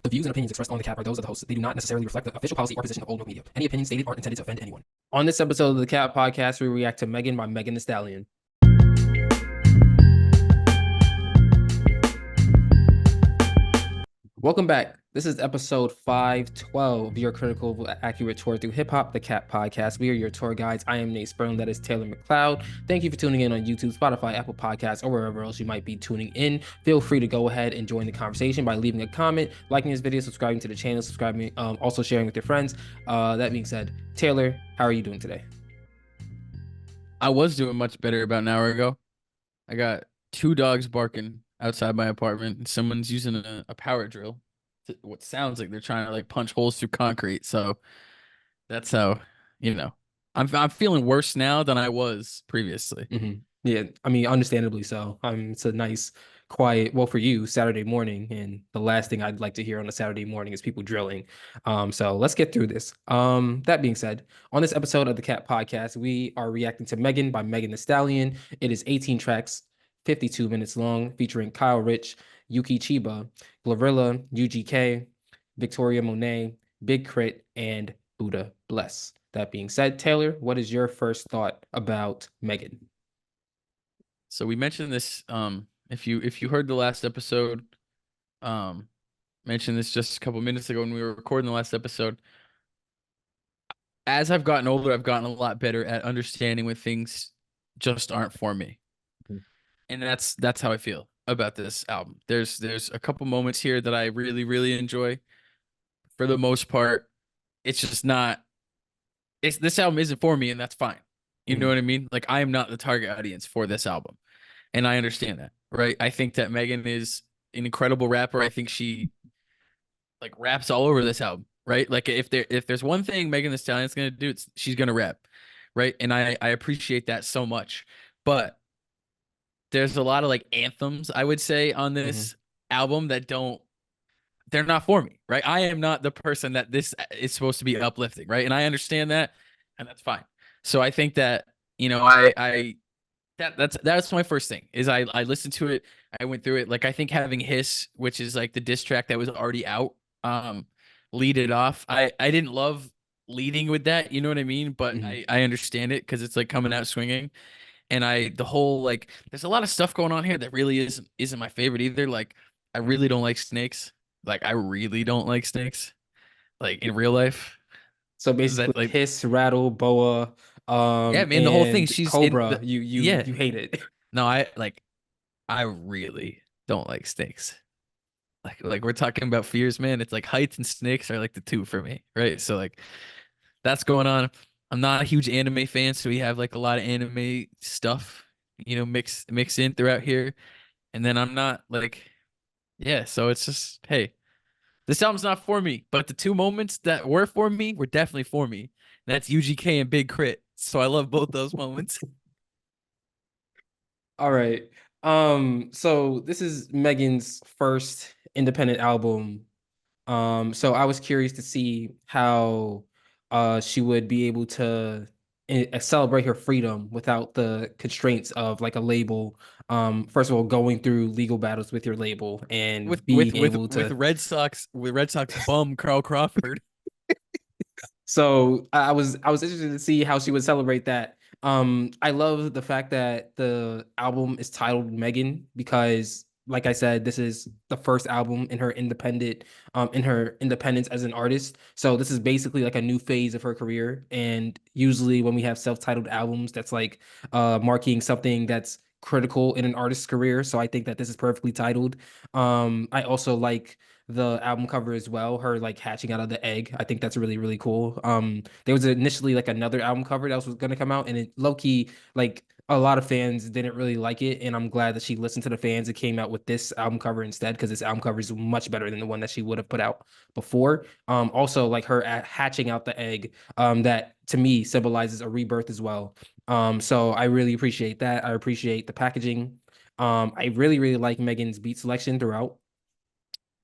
The views and opinions expressed on the cap are those of the hosts. They do not necessarily reflect the official policy or position of OldMilk Media. Any opinions stated aren't intended to offend anyone. On this episode of the Cap Podcast, we react to Megan by Megan Thee Stallion. Welcome back. This is episode 512, your critical, accurate tour through hip hop, the Cap Podcast. We are your tour guides. I am Nate Sperling. That is Taylor McLeod. Thank you for tuning in on YouTube, Spotify, Apple Podcasts, or wherever else you might be tuning in. Feel free to go ahead and join the conversation by leaving a comment, liking this video, subscribing to the channel, also sharing with your friends. That being said, Taylor, how are you doing today? I was doing much better about an hour ago. I got two dogs barking outside my apartment, and someone's using a power drill. What sounds like they're trying to like punch holes through concrete. So that's how, I'm feeling worse now than I was previously. Mm-hmm. Yeah, I mean, understandably so. It's a nice, quiet, well, for you, Saturday morning, and the last thing I'd like to hear on a Saturday morning is people drilling. So let's get through this. That being said, on this episode of the Cat Podcast, we are reacting to Megan by Megan Thee Stallion. It is 18 tracks, 52 minutes long, featuring Kyle Rich, Yuki Chiba, Glorilla, UGK, Victoria Monet, Big Crit, and Buddha Bless. That being said, Taylor, what is your first thought about Megan? So we mentioned this. If you heard the last episode, mentioned this just a couple minutes ago when we were recording the last episode. As I've gotten older, I've gotten a lot better at understanding when things just aren't for me. Mhm. And that's how I feel about this album. There's a couple moments here that I really, really enjoy. For the most part, it's just not. This album isn't for me, and that's fine. You know what I mean? Like, I am not the target audience for this album, and I understand that, right? I think that Megan is an incredible rapper. I think she like raps all over this album, right? Like, if there's one thing Megan Thee Stallion's gonna do, she's gonna rap, right? And I appreciate that so much, but there's a lot of like anthems I would say on this album that they're not for me, right? I am not the person that this is supposed to be uplifting, right? And I understand that, and that's fine. So I think that, that's my first thing is I listened to it, I went through it. Like, I think having Hiss, which is like the diss track that was already out, lead it off. I didn't love leading with that, you know what I mean? But I understand it because it's like coming out swinging. And the whole like there's a lot of stuff going on here that really isn't my favorite either. Like, I really don't like snakes. Like, I really don't like snakes. Like, in real life. So Is that basically, like Hiss, Rattle, Boa, yeah, man, the whole thing, and she's in Cobra. the You yeah. you hate it. No, I really don't like snakes. Like we're talking about fears, man. It's like heights and snakes are like the two for me, right? So like that's going on. I'm not a huge anime fan, so we have like a lot of anime stuff, mix in throughout here. And then I'm not like, yeah, so it's just, hey, this album's not for me, but the two moments that were for me were definitely for me. That's UGK and Big Crit. So I love both those moments. All right. So this is Megan's first independent album. So I was curious to see how she would be able to celebrate her freedom without the constraints of like a label. First of all, going through legal battles with your label and With being able to. Red Sox bum Carl Crawford. So I was interested to see how she would celebrate that. I love the fact that the album is titled Megan because, like I said, this is the first album in her independence as an artist. So this is basically like a new phase of her career. And usually when we have self-titled albums, that's like marking something that's critical in an artist's career. So I think that this is perfectly titled. I also like the album cover as well, her like hatching out of the egg. I think that's really, really cool. There was initially like another album cover that was gonna come out, and it low key, like a lot of fans didn't really like it. And I'm glad that she listened to the fans and came out with this album cover instead, because this album cover is much better than the one that she would have put out before. Also like her hatching out the egg, that to me symbolizes a rebirth as well. So I really appreciate that. I appreciate the packaging. I really, really like Megan's beat selection throughout.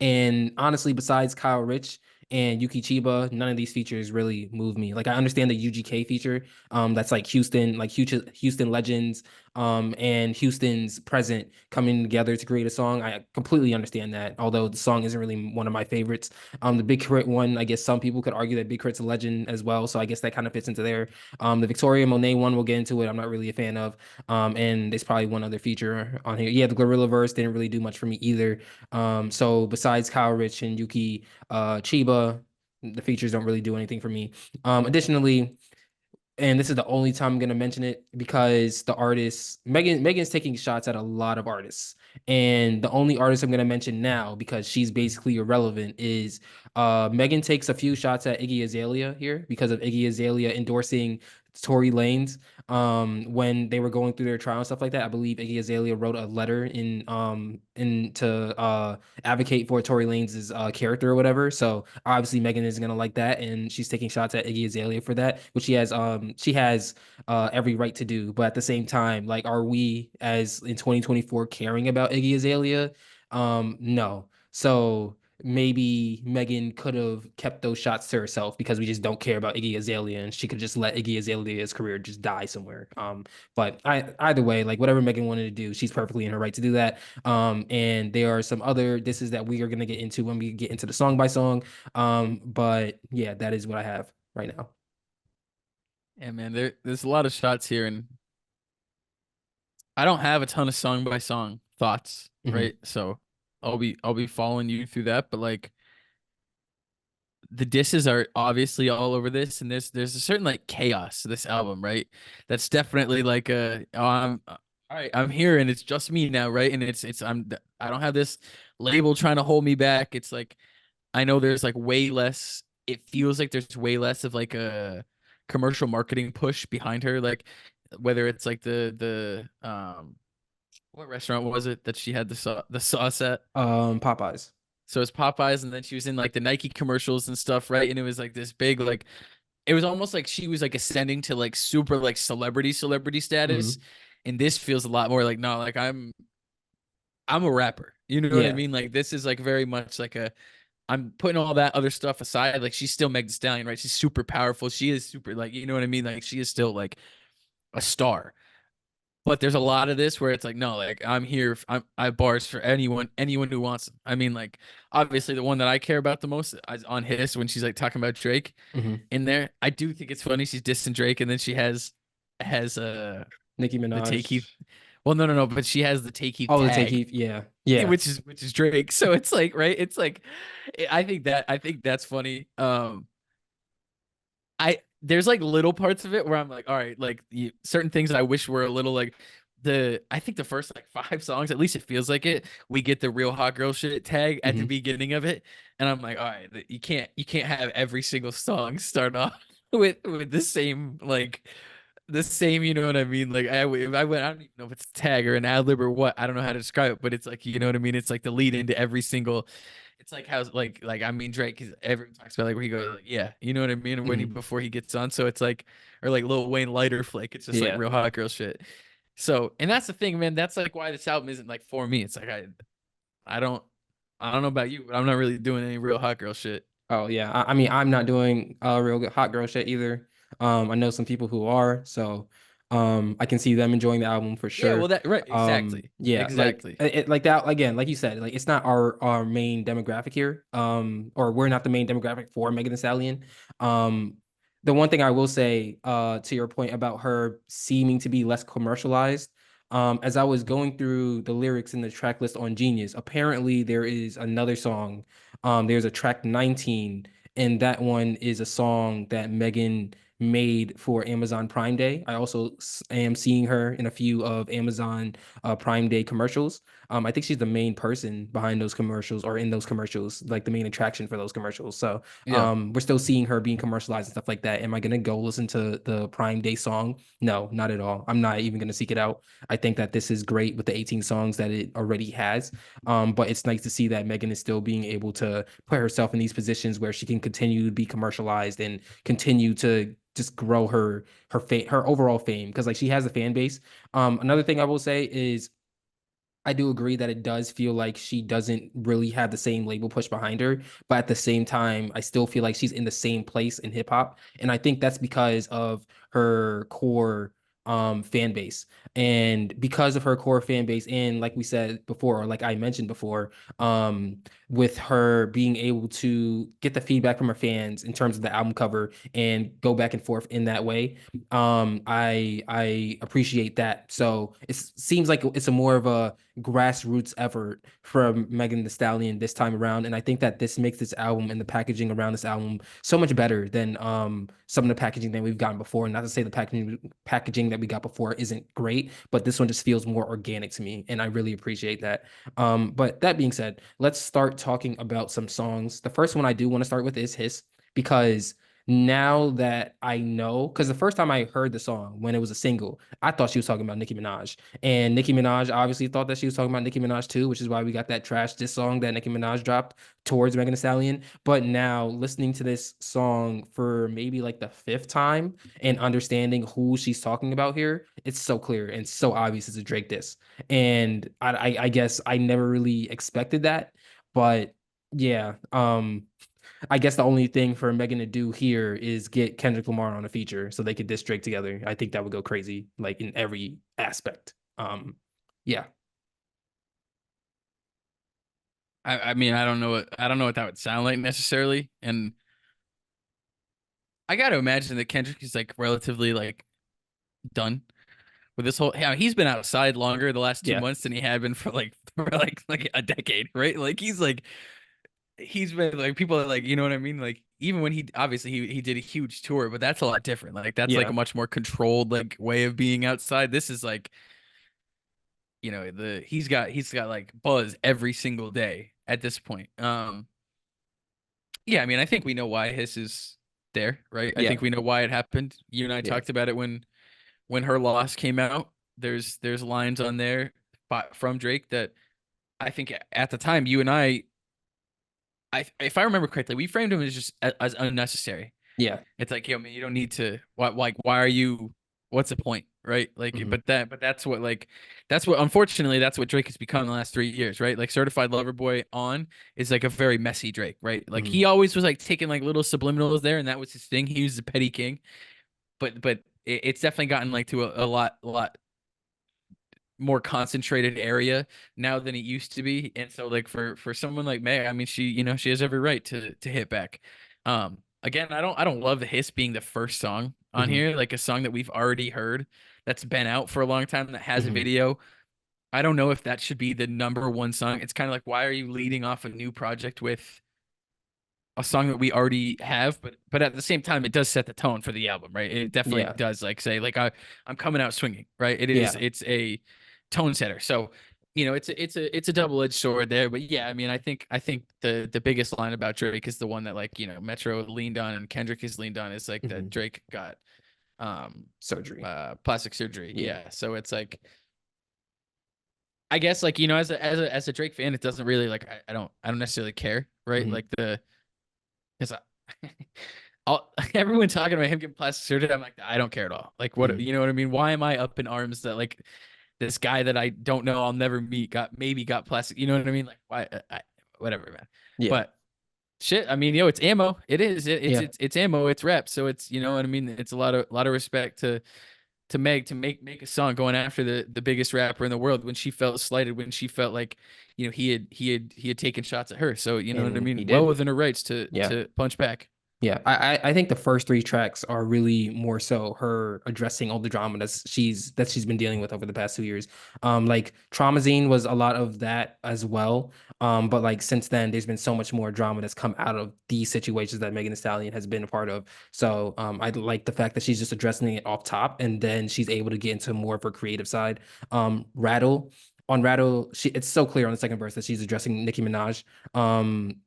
And honestly, besides Kyle Rich and Yuki Chiba, none of these features really move me. Like, I understand the UGK feature, that's like Houston Legends, and Houston's present coming together to create a song. I completely understand that, although the song isn't really one of my favorites. The Big Crit one, I guess some people could argue that Big Crit's a legend as well, so I guess that kind of fits into there. The Victoria Monet one, we'll get into it. I'm not really a fan of. And there's probably one other feature on here. Yeah, the Gorilla verse didn't really do much for me either. So besides Kyle Rich and Yuki Chiba, the features don't really do anything for me. Additionally, and this is the only time I'm gonna mention it because the artist Megan's taking shots at a lot of artists, and the only artist I'm gonna mention now because she's basically irrelevant is Megan takes a few shots at Iggy Azalea here because of Iggy Azalea endorsing Tory Lanez when they were going through their trial and stuff like that. I believe Iggy Azalea wrote a letter in to advocate for Tory Lanez's character or whatever. So obviously Megan isn't gonna like that, and she's taking shots at Iggy Azalea for that, which she has every right to do. But at the same time, like, are we as in 2024 caring about Iggy Azalea? No. So maybe Megan could have kept those shots to herself because we just don't care about Iggy Azalea, and she could just let Iggy Azalea's career just die somewhere. But either way, like whatever Megan wanted to do, she's perfectly in her right to do that. And there are some other disses that we are gonna get into when we get into the song by song. But yeah, that is what I have right now. Yeah, man, there's a lot of shots here, and I don't have a ton of song by song thoughts, Hmm. right? So I'll be following you through that, but like the disses are obviously all over this, and there's a certain like chaos to this album, right? That's definitely like a oh, I'm all right, I'm here and it's just me now, right? And I don't have this label trying to hold me back. It's like I know there's like way less. It feels like there's way less of like a commercial marketing push behind her, like whether it's like the what restaurant was it that she had the sauce at? Popeyes. So it's Popeyes, and then she was in like the Nike commercials and stuff, right? And it was like this big, like it was almost like she was like ascending to like super like celebrity status. Hmm. And this feels a lot more like no, like I'm a rapper. You know what I Yeah. mean? Like this is like very much like a I'm putting all that other stuff aside. Like she's still Meg Thee Stallion, right? She's super powerful. She is super like you know what I mean? Like she is still like a star. But there's a lot of this where it's like, no, like I'm here. I have bars for anyone who wants them. I mean, like obviously the one that I care about the most is on Hiss when she's like talking about Drake Hmm. in there. I do think it's funny she's dissing Drake, and then she has Nicki the Take Heath. Minaj. Well, no, but she has the Take Heath Oh, the Take tag, Heath. Yeah. Yeah. which is Drake. So it's like right. It's like I think that's funny. I there's like little parts of it where I'm like, all right, like certain things I wish were a little like I think the first like five songs, at least it feels like it, we get the real hot girl shit tag at the Hmm. beginning of it. And I'm like, all right, you can't have every single song start off with the same like the same, you know what I mean? Like if I went, I don't even know if it's a tag or an ad lib or what. I don't know how to describe it, but it's like, you know what I mean? It's like the lead into every single. It's like how like I mean Drake, cause everyone talks about like where he goes like yeah, you know what I mean? When he Hmm. before he gets on, so it's like or like Lil Wayne lighter flick. It's just like Yeah. real hot girl shit. So and that's the thing, man. That's like why this album isn't like for me. It's like I don't I don't know about you, but I'm not really doing any real hot girl shit. Oh yeah. I mean, I'm not doing real good hot girl shit either. I know some people who are, so I can see them enjoying the album for Yeah, well sure. that right, exactly. Yeah, like Exactly. like that again, like you said, like it's not our main demographic here. Or we're not the main demographic for Megan Thee Stallion. The one thing I will say, to your point about her seeming to be less commercialized, as I was going through the lyrics in the track list on Genius, apparently there is another song. There's a track 19, and that one is a song that Megan made for Amazon Prime Day. I also am seeing her in a few of Amazon Prime Day commercials. I think she's the main person behind those commercials or in those commercials, like the main attraction for those commercials. So Yeah. we're still seeing her being commercialized and stuff like that. Am I gonna go listen to the Prime Day song? No, not at all. I'm not even gonna seek it out. I think that this is great with the 18 songs that it already has. But it's nice to see that Megan is still being able to put herself in these positions where she can continue to be commercialized and continue to just grow her overall fame because like she has a fan base. Another thing I will say is I do agree that it does feel like she doesn't really have the same label push behind her, but at the same time, I still feel like she's in the same place in hip hop, and I think that's because of her core. fan base. And because of her core fan base, and like we said before, or like I mentioned before, um, with her being able to get the feedback from her fans in terms of the album cover and go back and forth in that way, I appreciate that. So it seems like it's a more of a grassroots effort from Megan Thee Stallion this time around, and I think that this makes this album and the packaging around this album so much better than some of the packaging that we've gotten before. Not to say the packaging that we got before isn't great, but this one just feels more organic to me, and I really appreciate that. But that being said, let's start talking about some songs. The first one I do want to start with is Hiss, because now that I know, because the first time I heard the song when it was a single, I thought she was talking about Nicki Minaj. And Nicki Minaj obviously thought that she was talking about Nicki Minaj too, which is why we got that trash diss song that Nicki Minaj dropped towards Megan Thee Stallion. But now listening to this song for maybe like the fifth time and understanding who she's talking about here, it's so clear and so obvious it's a Drake diss. And I guess I never really expected that, but yeah, I guess the only thing for Megan to do here is get Kendrick Lamar on a feature so they could diss Drake together. I think that would go crazy, like in every aspect. Yeah, I mean, I don't know what that would sound like necessarily. And I got to imagine that Kendrick is like relatively like done with this whole. Yeah, he's been outside longer the last two yeah, months than he had been for like a decade, right? Like he's been like people are like, you know what I mean? Like even when he obviously he did a huge tour, but that's a lot different. Like that's like a yeah, much more controlled like way of being outside. This is like, the he's got like buzz every single day at this point. Yeah, I mean, I think we know why his is there, right? I yeah, think we know why it happened. You and I yeah, talked about it when her loss came out. There's lines on there from Drake that I think at the time you and I if I remember correctly, we framed him as just as unnecessary. yeah. It's like, yo, man, you don't need to. Why are you? What's the point, right? Like, Hmm. but that's what that's what unfortunately that's what Drake has become the last 3 years, right? Like, Certified Lover Boy on is like a very messy Drake, right? Like, Hmm. he always was like taking like little subliminals there, and that was his thing. He was the petty king, but it's definitely gotten like to a lot more concentrated area now than it used to be. And so like for someone like May, I mean, she has every right to hit back. Again, I don't love the Hiss being the first song on Hmm. here, like a song that we've already heard that's been out for a long time that has a Hmm. video. I don't know if that should be the number one song. It's kind of like, why are you leading off a new project with a song that we already have, but at the same time, it does set the tone for the album, right? It definitely Yeah, does like say like I'm coming out swinging, right? yeah. It's a tone setter. So, it's a double-edged sword there, but yeah, I mean, I think the biggest line about Drake is the one that like, Metro leaned on and Kendrick has leaned on is like that Hmm. Drake got um Surgery. plastic surgery. Yeah. Yeah. So it's like I guess like, as a Drake fan, it doesn't really like I don't necessarily care, right? Hmm. Like the because everyone talking about him getting plastic surgery, I'm like, I don't care at all. Like, what, Hmm. you know what I mean? Why am I up in arms that like this guy that I don't know, I'll never meet, got plastic? You know what I mean? Like, why? Whatever, man. Yeah, But shit, I mean, it's ammo. It is. yeah. It's ammo. It's rep. So it's, you know what I mean. It's a lot of respect to Meg to make a song going after the biggest rapper in the world when she felt slighted, when she felt like, he had taken shots at her. So you know what I And he mean. Well did. within her rights Yeah. to punch back. Yeah, I think the first three tracks are really more so her addressing all the drama that she's been dealing with over the past 2 years. Like Traumazine was a lot of that as well. But like since then, there's been so much more drama that's come out of these situations that Megan Thee Stallion has been a part of. So I like the fact that she's just addressing it off top, and then she's able to get into more of her creative side. Rattle. On Rattle, it's so clear on the second verse that she's addressing Nicki Minaj.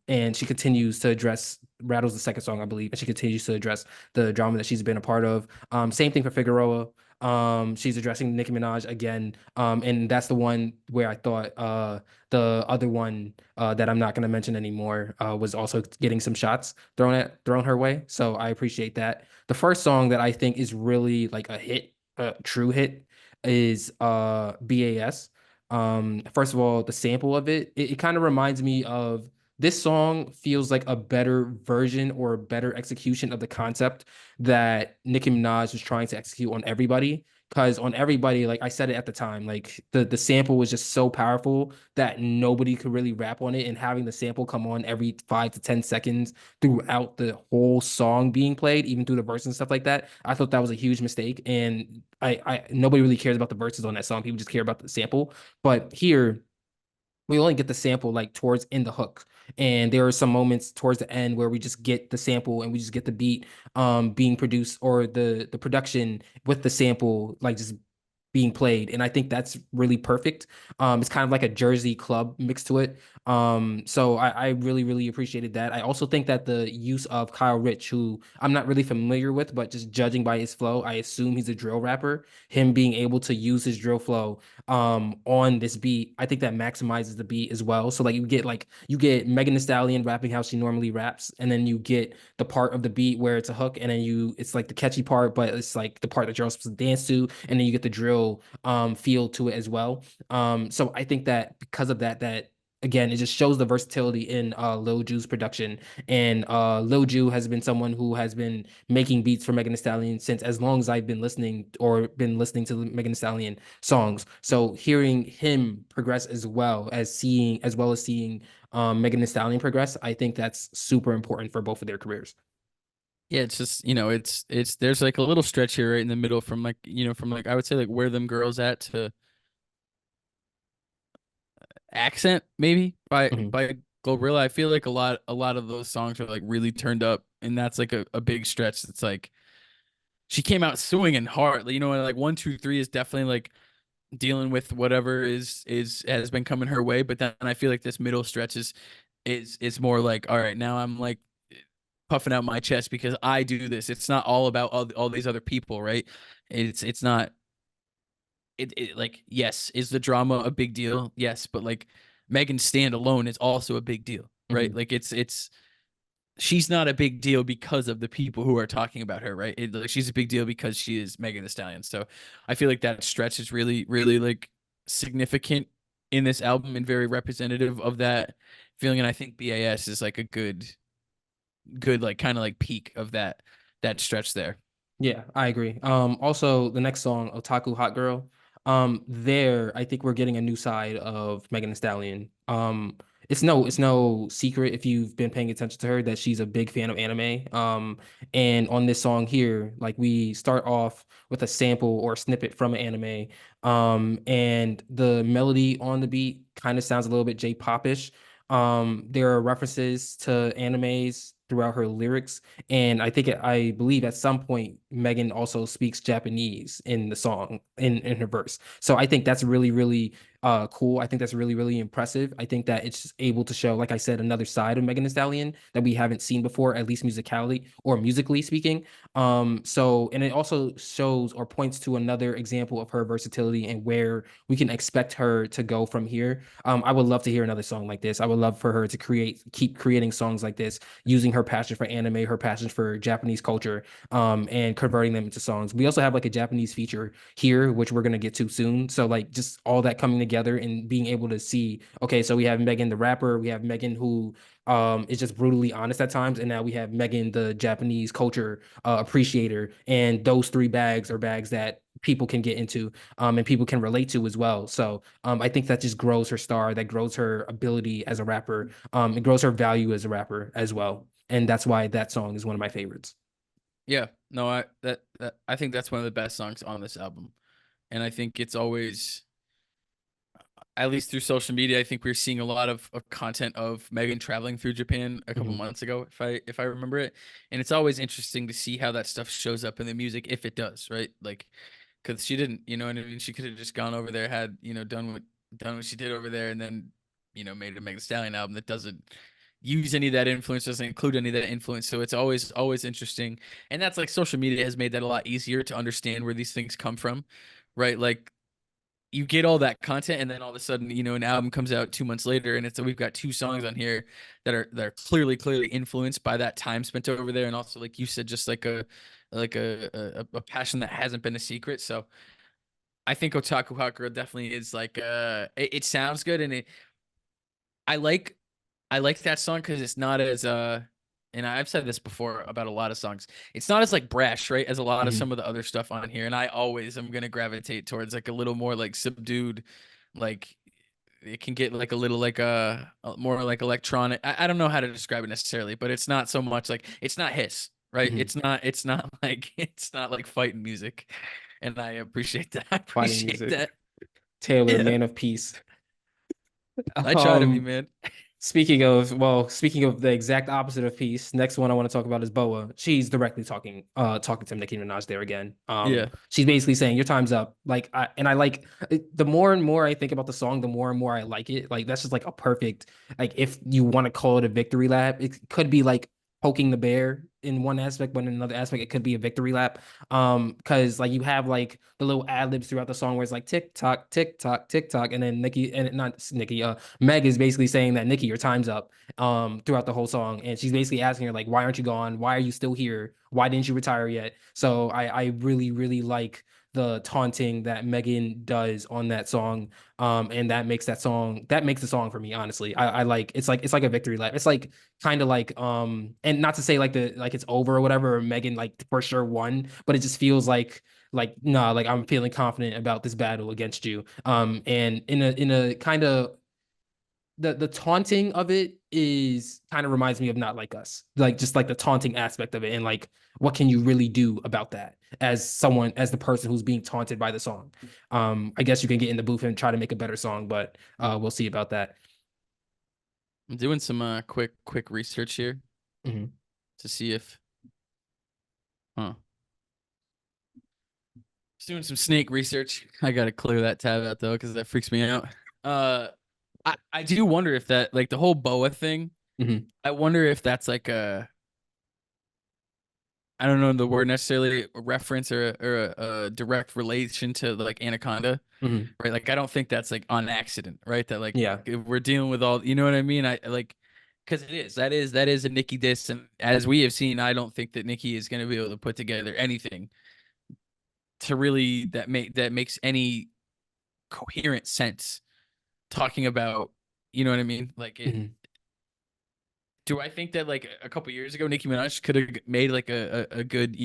And she continues to address Rattles the second song, I believe, and she continues to address the drama that she's been a part of. Same thing for Figueroa. She's addressing Nicki Minaj again. And that's the one where I thought the other one that I'm not gonna mention anymore was also getting some shots thrown her way. So I appreciate that. The first song that I think is really like a hit, a true hit, is BAS. First of all, the sample of it kind of reminds me of this song feels like a better version or a better execution of the concept that Nicki Minaj was trying to execute on everybody. because on everybody, like I said it at the time, like the sample was just so powerful that nobody could really rap on it, and having the sample come on every 5 to 10 seconds throughout the whole song being played, even through the verse and stuff like that, I thought that was a huge mistake. And I nobody really cares about the verses on that song. People just care about the sample. But here we only get the sample like towards in the hook, and there are some moments towards the end where we just get the sample and we just get the beat being produced, or the production with the sample like just being played. And I think that's really perfect. It's kind of like a Jersey club mixed to it. So I really, really appreciated that. I also think that the use of Kyle Rich, who I'm not really familiar with, but just judging by his flow, I assume he's a drill rapper. Him being able to use his drill flow on this beat, I think that maximizes the beat as well. So like you get Megan Thee Stallion rapping how she normally raps, and then you get the part of the beat where it's a hook, and then it's like the catchy part, but it's like the part that you're supposed to dance to, and then you get the drill feel to it as well. So I think that because of that again, it just shows the versatility in Lil Ju's production. And Lil Ju has been someone who has been making beats for Megan Thee Stallion since as long as I've been listening or been listening to Megan Thee Stallion songs. So hearing him progress as well as seeing Megan Thee Stallion progress, I think that's super important for both of their careers. Yeah, it's just, it's there's like a little stretch here right in the middle from like, from like I would say like where them girls at to accent maybe by Mhm. Glorilla. I feel like a lot of those songs are like really turned up, and that's like a big stretch. It's like she came out swinging hard. Like 1, 2, 3 is definitely like dealing with whatever is has been coming her way. But then I feel like this middle stretch is more like, all right, now I'm like puffing out my chest because I do this. It's not all about all these other people, right? It's not like, yes, is the drama a big deal? Yes, but like Megan's stand alone is also a big deal, right? Mhm. Like it's she's not a big deal because of the people who are talking about her, right? Like she's a big deal because she is Megan Thee Stallion. So I feel like that stretch is really, really like significant in this album and very representative of that feeling. And I think BAS is like a good like kind of like peak of that stretch there. Yeah, I agree. Also the next song, Otaku Hot Girl. There, I think we're getting a new side of Megan Thee Stallion. It's no secret if you've been paying attention to her that she's a big fan of anime. And on this song here, like we start off with a sample or a snippet from an anime. And the melody on the beat kind of sounds a little bit J-pop-ish. There are references to animes throughout her lyrics, and I believe at some point Megan also speaks Japanese in the song in her verse. So I think that's really, really cool. I think that's really, really impressive. I think that it's just able to show, like I said, another side of Megan Thee Stallion that we haven't seen before, at least musicality or musically speaking. And it also shows or points to another example of her versatility and where we can expect her to go from here. I would love to hear another song like this. I would love for her to keep creating songs like this, using her passion for anime, her passion for Japanese culture, and converting them into songs. We also have like a Japanese feature here, which we're gonna get to soon. So like just all that coming together and being able to see, okay, so we have Megan the rapper, we have Megan who is just brutally honest at times, and now we have Megan the Japanese culture appreciator, and those three bags are bags that people can get into and people can relate to as well. So I think that just grows her star, that grows her ability as a rapper, it grows her value as a rapper as well. And that's why that song is one of my favorites. Yeah, no, I think that's one of the best songs on this album, and I think it's always, at least through social media, I think we're seeing a lot of content of Megan traveling through Japan a couple Mhm. months ago, if I remember it. And it's always interesting to see how that stuff shows up in the music, if it does, right? Like, because she didn't, what I mean? She could have just gone over there, had, done what she did over there, and then, made a Megan Thee Stallion album that doesn't use any of that influence, doesn't include any of that influence. So it's always interesting. And that's like social media has made that a lot easier to understand where these things come from, right? Like you get all that content, and then all of a sudden, an album comes out 2 months later, and we've got two songs on here that are clearly influenced by that time spent over there, and also, like you said, just like a passion that hasn't been a secret. So I think Otaku Hot Girl definitely is like it sounds good, and I like I like that song because it's not as and I've said this before about a lot of songs. It's not as like brash, right, as a lot of Hmm. some of the other stuff on here. And I always am gonna gravitate towards like a little more like subdued, like it can get like a little like more like electronic. I don't know how to describe it necessarily, but it's not so much like it's not hiss, right? Hmm. It's not like it's not like fighting music. And I appreciate that. I Fighting appreciate music. that. Taylor, Yeah. man of peace. I try to be, Um, man. speaking of the exact opposite of peace, next one I want to talk about is Boa. She's directly talking to Nicki Minaj there again. Yeah. She's basically saying your time's up. Like I like the more and more I think about the song, the more and more I like it. Like that's just like a perfect like if you want to call it a victory lap, it could be like poking the bear in one aspect, but in another aspect, it could be a victory lap. Because like you have like the little ad libs throughout the song where it's like tick tock, tick tock, tick tock, and then Nicki and not Nicki, Meg is basically saying that Nicki, your time's up throughout the whole song. And she's basically asking her, like, why aren't you gone? Why are you still here? Why didn't you retire yet? So I really, really like the taunting that Megan does on that song. And that makes the song for me, honestly. I like it's like a victory lap. It's like kind of like and not to say like the like it's over or whatever, or Megan like for sure won, but it just feels like nah, like I'm feeling confident about this battle against you. And in a kind of the taunting of it is kind of reminds me of Not Like Us, like just like the taunting aspect of it, and like what can you really do about that as someone as the person who's being taunted by the song. I guess you can get in the booth and try to make a better song, but we'll see about that. I'm doing some quick research here Mhm. to see if huh. Just doing some snake research. I gotta clear that tab out though, because that freaks me out. Uh I do wonder if that like the whole boa thing, Mhm. I wonder if that's like a I don't know the word necessarily a reference or a direct relation to like Anaconda, Mhm. right? Like I don't think that's like on accident, right? That like Yeah. if we're dealing with all, you know what I mean? I like because that is a Nikki diss, and as we have seen, I don't think that Nikki is going to be able to put together anything to really that makes any coherent sense talking about, you know what I mean? Like it. Mhm. Do I think that like a couple years ago, Nicki Minaj could have made like a good,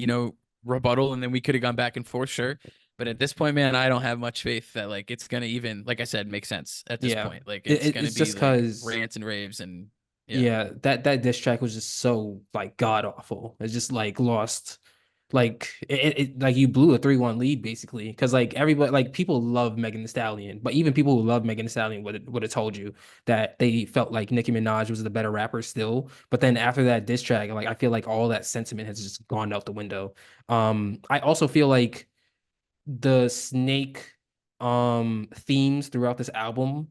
rebuttal, and then we could have gone back and forth, sure. But at this point, man, I don't have much faith that like it's gonna even, like I said, make sense at this Yeah. point. Like it's gonna It's be just like because rants and raves and yeah, yeah, that diss track was just so like god awful. It's just like lost like like you blew a 3-1 lead basically because like everybody like people love Megan Thee Stallion, but even people who love Megan Thee Stallion would have told you that they felt like Nicki Minaj was the better rapper still. But then after that diss track, like I feel like all that sentiment has just gone out the window. I also feel like the snake themes throughout this album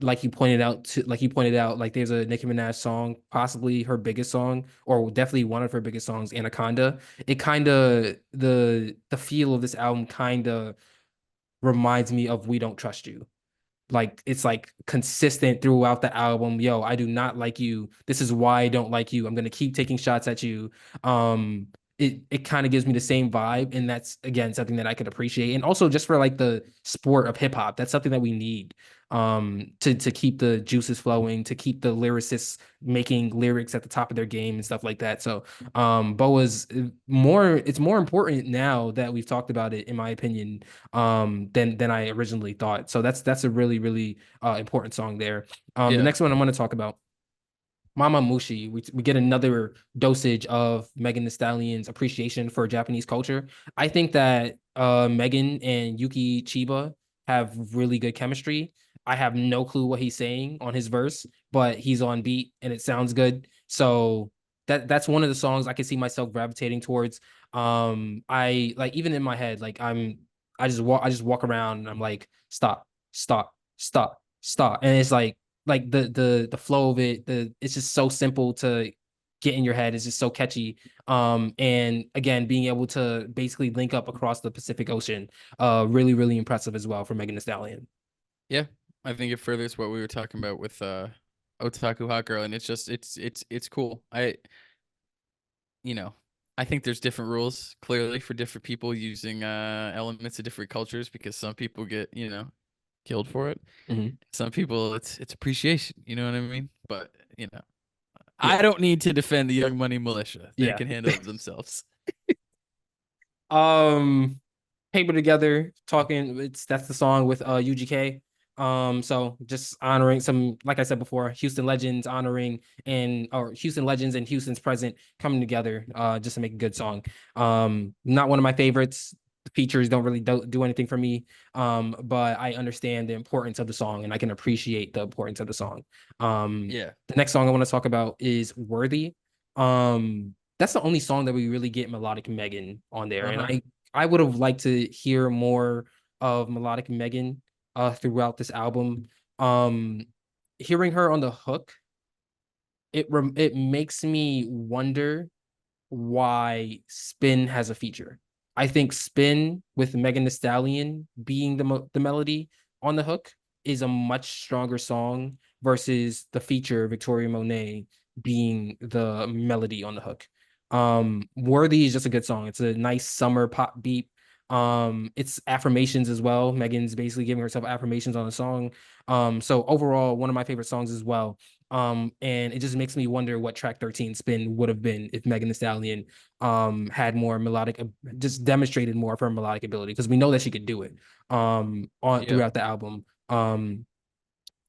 like you pointed out, like there's a Nicki Minaj song, possibly her biggest song, or definitely one of her biggest songs, Anaconda. It kind of the feel of this album kind of reminds me of We Don't Trust You. Like it's like consistent throughout the album. Yo, I do not like you. This is why I don't like you. I'm gonna keep taking shots at you. Um, it kind of gives me the same vibe, and that's again something that I could appreciate. And also just for like the sport of hip hop, that's something that we need to keep the juices flowing, to keep the lyricists making lyrics at the top of their game and stuff like that. So Boa's more it's more important now that we've talked about it, in my opinion, than I originally thought. So that's a really really important song there. The yeah, next one I'm going to talk about Mama Mushi. We get another dosage of Megan Thee Stallion's appreciation for Japanese culture. I think that Megan and Yuki Chiba have really good chemistry. I have no clue what he's saying on his verse, but he's on beat and it sounds good. So that's one of the songs I can see myself gravitating towards. I like even in my head, like I just walk around and I'm like, stop, stop, stop, stop. And it's like the flow of it, it's just so simple to get in your head. It's just so catchy. And again, being able to basically link up across the Pacific Ocean, really, really impressive as well for Megan Thee Stallion. yeah. I think it furthers what we were talking about with Otaku Hot Girl, and it's just it's cool. You know, I think there's different rules clearly for different people using elements of different cultures because some people get, killed for it. Mhm. Some people it's appreciation, you know what I mean? But, I don't need to defend the Young Money militia. They Yeah. can handle it themselves. Um, Paper Together, talking. It's that's the song with UGK. So just honoring some, like I said before, Houston legends honoring and or Houston legends and Houston's present coming together, just to make a good song. Not one of my favorites. The features don't really do anything for me. But I understand the importance of the song and I can appreciate the importance of the song. Yeah. The next song I want to talk about is Worthy. That's the only song that we really get melodic Megan on there, and Uh-huh. I would have liked to hear more of melodic Megan throughout this album. Um, Hearing her on the hook, it makes me wonder why Spin has a feature. I think Spin with Megan Thee Stallion being the melody on the hook is a much stronger song versus the feature Victoria Monet being the melody on the hook. Worthy is just a good song. It's a nice summer pop beat. It's affirmations as well. Megan's basically giving herself affirmations on the song. So overall, one of my favorite songs as well. And it just makes me wonder what track 13 spin would have been if Megan Thee Stallion had more melodic, just demonstrated more of her melodic ability because we know that she could do it on Yep. throughout the album.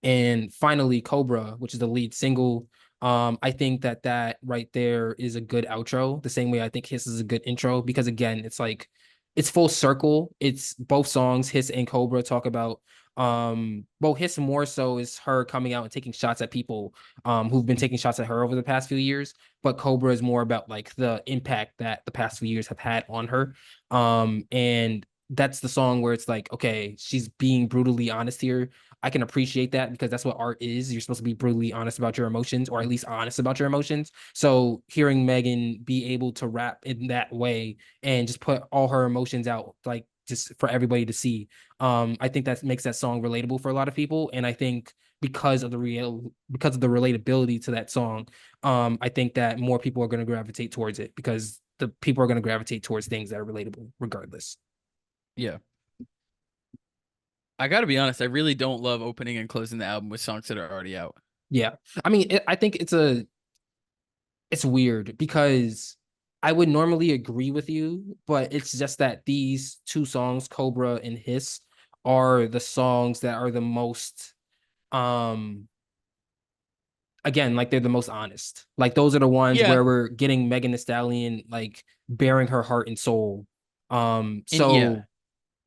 And finally Cobra, which is the lead single. I think that that right there is a good outro, the same way I think Hiss is a good intro, because again, it's like it's full circle. It's both songs, Hiss and Cobra, talk about well, Hiss more so is her coming out and taking shots at people who've been taking shots at her over the past few years, but Cobra is more about like the impact that the past few years have had on her. And that's the song where it's like, okay, she's being brutally honest here. I can appreciate that because that's what art is. You're supposed to be brutally honest about your emotions, or at least honest about your emotions. So hearing Megan be able to rap in that way and just put all her emotions out, like just for everybody to see, I think that makes that song relatable for a lot of people. And I think because of the relatability to that song, I think that more people are going to gravitate towards it because the people are going to gravitate towards things that are relatable regardless. Yeah. I gotta be honest, I really don't love opening and closing the album with songs that are already out. Yeah. I mean, I think it's weird because I would normally agree with you, but it's just that these two songs, Cobra and Hiss, are the songs that are the most um again, like they're the most honest. Like those are the ones Yeah. where we're getting Megan Thee Stallion like bearing her heart and soul. And yeah. So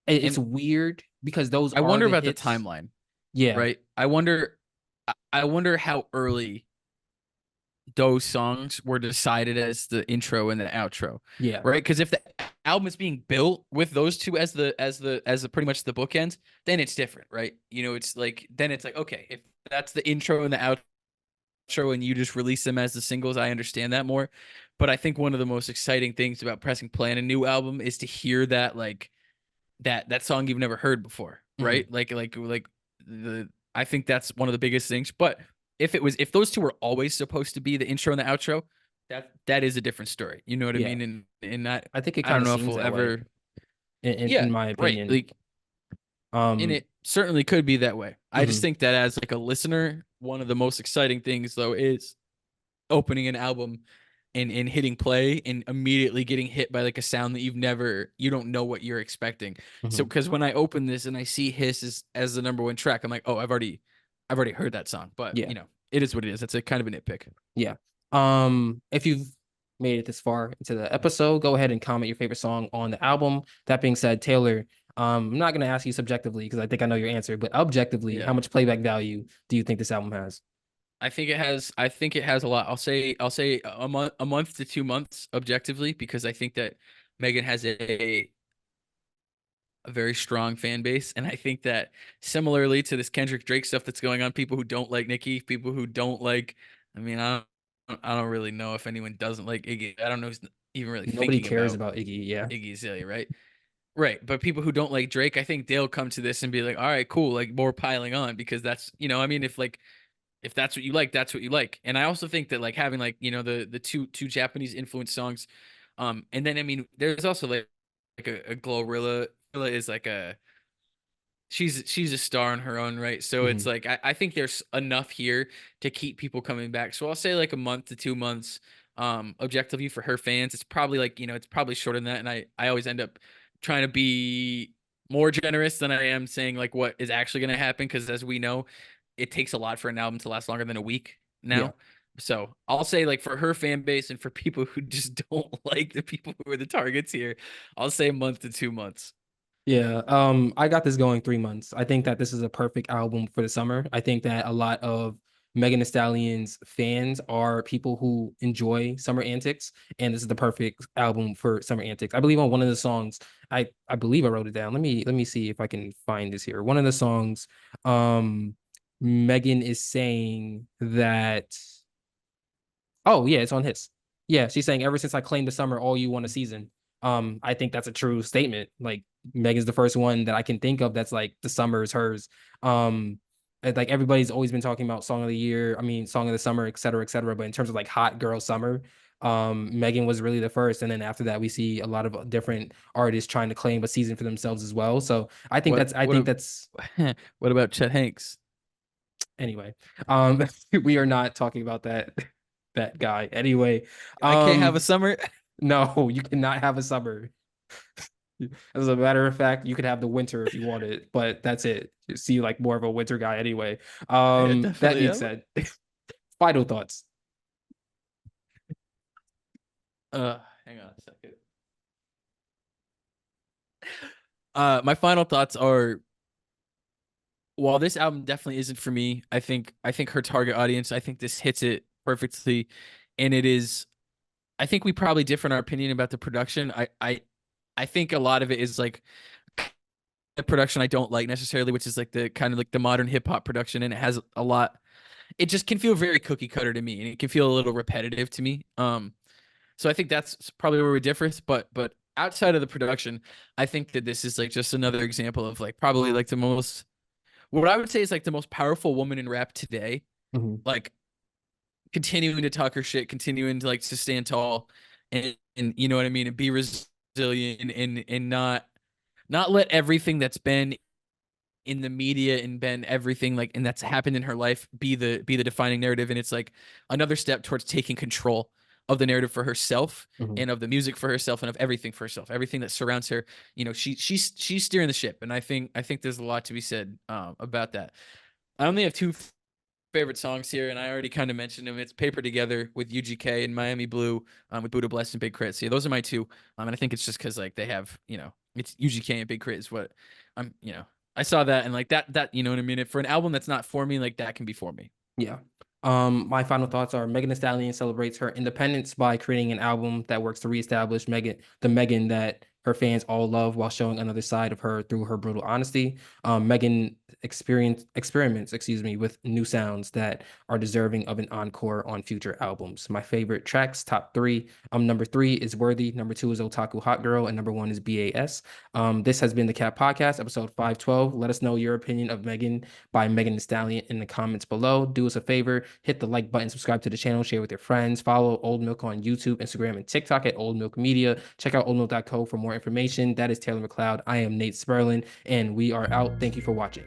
it's And weird because those I are wonder the about the hits. timeline, Yeah, right? I wonder how early those songs were decided as the intro and the outro, yeah. right? Because if the album is being built with those two as the pretty much the bookends, then it's different, right? You know, it's like then it's like okay, if that's the intro and the outro, and you just release them as the singles, I understand that more. But I think one of the most exciting things about pressing play on a new album is to hear that like that song you've never heard before, Mhm. right? Like the I think that's one of the biggest things. But if those two were always supposed to be the intro and the outro, that is a different story. You know what I Yeah. mean? And that I think it I kind don't of know if seems we'll that way ever. in Yeah, my right. opinion. Like, and Um, it certainly could be that way. I just mhm, think that as like a listener, one of the most exciting things though is opening an album and hitting play and immediately getting hit by like a sound that you don't know what you're expecting. So mhm. because when I open this and I see Hiss as the number one track, I'm like, oh, I've already heard that song. But Yeah. it is what it is. It's a kind of a nitpick. Yeah. If you've made it this far into the episode, go ahead and comment your favorite song on the album. That being said, Taylor, I'm not gonna ask you subjectively because I think I know your answer, but objectively, how Yeah. much playback value do you think this album has? I think it has a lot. I'll say a month to 2 months objectively because I think that Megan has a very strong fan base. And I think that similarly to this Kendrick Drake stuff that's going on, people who don't like Nicki, people who don't like, I mean, I don't really know if anyone doesn't like Iggy. I don't know who's even really Nobody thinking cares about about Iggy. Yeah. Iggy Azalea, right? Right. But people who don't like Drake, I think they'll come to this and be like, all right, cool, like more piling on because I mean, if that's what you like, that's what you like. And I also think that like having like, the two Japanese influenced songs, and then I mean, there's also like a Glorilla. Glorilla is like a she's a star in her own right. So it's Mhm. like I think there's enough here to keep people coming back. So I'll say like a month to 2 months. Objectively for her fans, it's probably like, it's probably shorter than that. And I always end up trying to be more generous than I am saying like what is actually going to happen. Because as we know, it takes a lot for an album to last longer than a week Yeah. now. So I'll say like for her fan base and for people who just don't like the people who are the targets here, I'll say a month to 2 months. Yeah, I got this going 3 months. I think that this is a perfect album for the summer. I think that a lot of Megan Thee Stallion's fans are people who enjoy summer antics, and this is the perfect album for summer antics. I believe on one of the songs, I believe I wrote it down. Let me see if I can find this here. One of the songs, um, Megan is saying that. Oh yeah, it's on his. Yeah, she's saying ever since I claimed the summer, all you want a season. I think that's a true statement. Like Megan's the first one that I can think of that's like the summer is hers. And, like everybody's always been talking about song of the year. I mean, song of the summer, et cetera, et cetera. But in terms of like hot girl summer, Megan was really the first. And then after that, we see a lot of different artists trying to claim a season for themselves as well. So What I think that's what about Chet Hanks? anyway. Um, we are not talking about that guy. Anyway, I can't have a um, summer. no, you cannot have a summer. As a matter of fact, you could have the winter if you wanted, but that's it. You see like more of a winter guy anyway. I That definitely being am. said, final thoughts. Hang on a second. My final thoughts are while this album definitely isn't for me, I think her target audience, I think this hits it perfectly. And it is I think we probably differ in our opinion about the production. I think a lot of it is like the production I don't like necessarily, which is like the kind of like the modern hip hop production, and it has a lot. It just can feel very cookie cutter to me, and it can feel a little repetitive to me. So I think that's probably where we differ. But outside of the production, I think that this is like just another example of like probably like the most what I would say is like the most powerful woman in rap today. Mhm. Like continuing to talk her shit, continuing to like to stand tall, and you know what I mean, and be resilient and not let everything that's been in the media and been everything like and that's happened in her life be the defining narrative. And it's like another step towards taking control of the narrative for herself Mhm. and of the music for herself and of everything for herself, everything that surrounds her. She's steering the ship, and I think there's a lot to be said about that. I only have two favorite songs here, and I already kind of mentioned them. It's Paper Together with UGK and Miami Blue with Buddha Blessed and Big Crit. So yeah, those are my two. And I think it's just because like they have, it's UGK and Big Crit is what I saw that and like that, you know what I mean? If for an album that's not for me, like that can be for me. Yeah. My final thoughts are Megan Thee Stallion celebrates her independence by creating an album that works to reestablish the Megan that her fans all love while showing another side of her through her brutal honesty. Megan experiments, with new sounds that are deserving of an encore on future albums. My favorite tracks, top three. Number three is Worthy, number two is Otaku Hot Girl, and number one is BAS. This has been the Cat Podcast, episode 512. Let us know your opinion of Megan by Megan Thee Stallion in the comments below. Do us a favor, hit the like button, subscribe to the channel, share with your friends, follow Old Milk on YouTube, Instagram, and TikTok at Old Milk Media. Check out oldmilk.co for more information. That is Taylor McLeod. I am Nate Sperlin, and we are out. Thank you for watching.